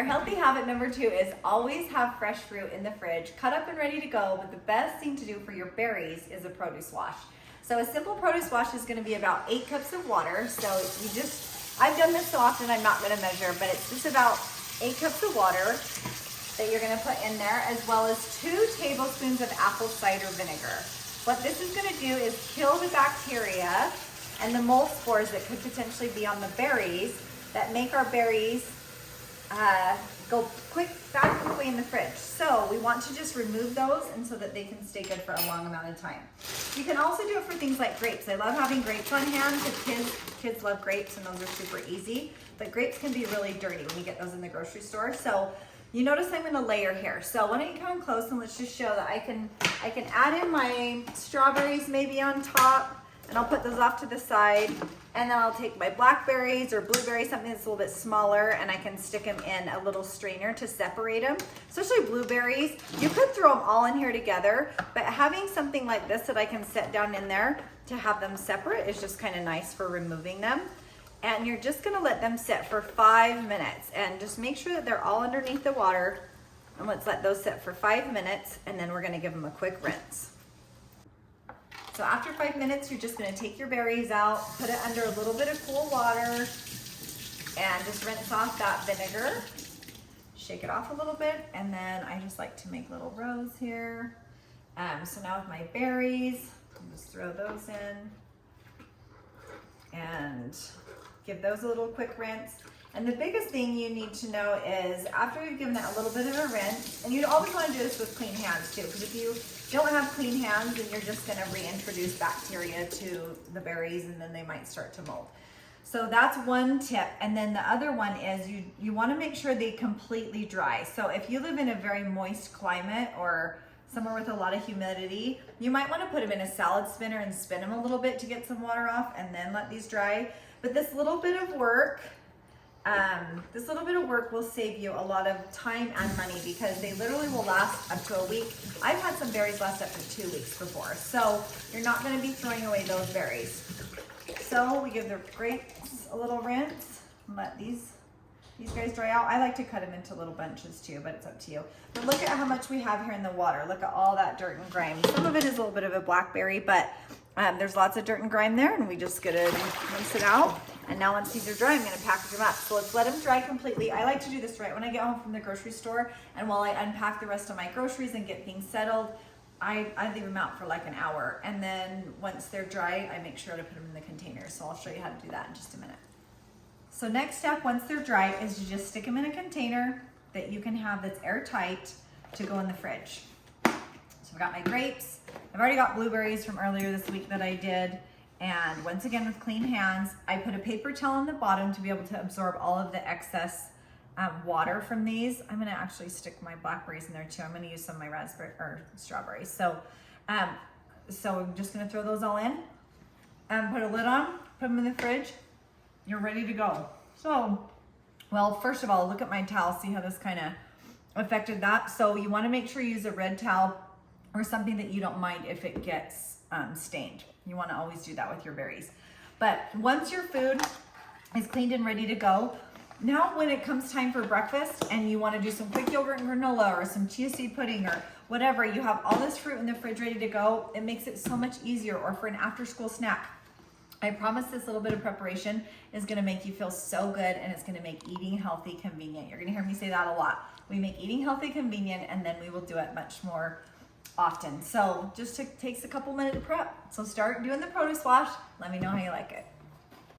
Our healthy habit number 2 is always have fresh fruit in the fridge, cut up and ready to go, but the best thing to do for your berries is a produce wash. So a simple produce wash is gonna be about 8 cups of water. So I've done this so often I'm not gonna measure, but it's just about 8 cups of water that you're gonna put in there, as well as 2 tablespoons of apple cider vinegar. What this is gonna do is kill the bacteria and the mold spores that could potentially be on the berries that make our berries go back quickly in the fridge. So we want to just remove those and so that they can stay good for a long amount of time. You can also do it for things like grapes. I love having grapes on hand because kids love grapes and those are super easy, but grapes can be really dirty when you get those in the grocery store. So you notice I'm gonna layer here. So why don't you come close and let's just show that I can add in my strawberries maybe on top, and I'll put those off to the side, and then I'll take my blackberries or blueberries, something that's a little bit smaller, and I can stick them in a little strainer to separate them. Especially blueberries, you could throw them all in here together, but having something like this that I can set down in there to have them separate is just kind of nice for removing them. And you're just gonna let them sit for 5 minutes, and just make sure that they're all underneath the water, and let's let those sit for 5 minutes, and then we're gonna give them a quick rinse. So after 5 minutes, you're just gonna take your berries out, put it under a little bit of cool water, and just rinse off that vinegar. Shake it off a little bit, and then I just like to make little rows here. So now with my berries, I'll just throw those in and give those a little quick rinse. And the biggest thing you need to know is after you've given it a little bit of a rinse, and you'd always want to do this with clean hands too, because if you don't have clean hands, then you're just going to reintroduce bacteria to the berries and then they might start to mold. So that's one tip. And then the other one is you want to make sure they completely dry. So if you live in a very moist climate or somewhere with a lot of humidity, you might want to put them in a salad spinner and spin them a little bit to get some water off and then let these dry. But this little bit of work will save you a lot of time and money, because they literally will last up to a week. I've had some berries last up to 2 weeks before, so you're not going to be throwing away those berries. So we give the grapes a little rinse and let these guys dry out. I like to cut them into little bunches too, but it's up to you. But look at how much we have here in the water. Look at all that dirt and grime. Some of it is a little bit of a blackberry, but there's lots of dirt and grime there, and we just gotta rinse it out. And now once these are dry, I'm gonna package them up. So let's let them dry completely. I like to do this right when I get home from the grocery store, and while I unpack the rest of my groceries and get things settled, I leave them out for like an hour. And then once they're dry, I make sure to put them in the container. So I'll show you how to do that in just a minute. So next step, once they're dry, is you just stick them in a container that you can have that's airtight to go in the fridge. So I've got my grapes. I've already got blueberries from earlier this week that I did. And once again, with clean hands, I put a paper towel on the bottom to be able to absorb all of the excess water from these. I'm gonna actually stick my blackberries in there too. I'm gonna use some of my raspberry or strawberries. So I'm just gonna throw those all in and put a lid on, put them in the fridge. You're ready to go. So, well, first of all, look at my towel, see how this kind of affected that. So you wanna make sure you use a red towel or something that you don't mind if it gets stained. You wanna always do that with your berries. But once your food is cleaned and ready to go, now when it comes time for breakfast and you wanna do some quick yogurt and granola or some chia seed pudding or whatever, you have all this fruit in the fridge ready to go, it makes it so much easier. Or for an after school snack, I promise this little bit of preparation is gonna make you feel so good, and it's gonna make eating healthy convenient. You're gonna hear me say that a lot. We make eating healthy convenient, and then we will do it much more often. So just takes a couple minutes to prep. So start doing the produce wash. Let me know how you like it.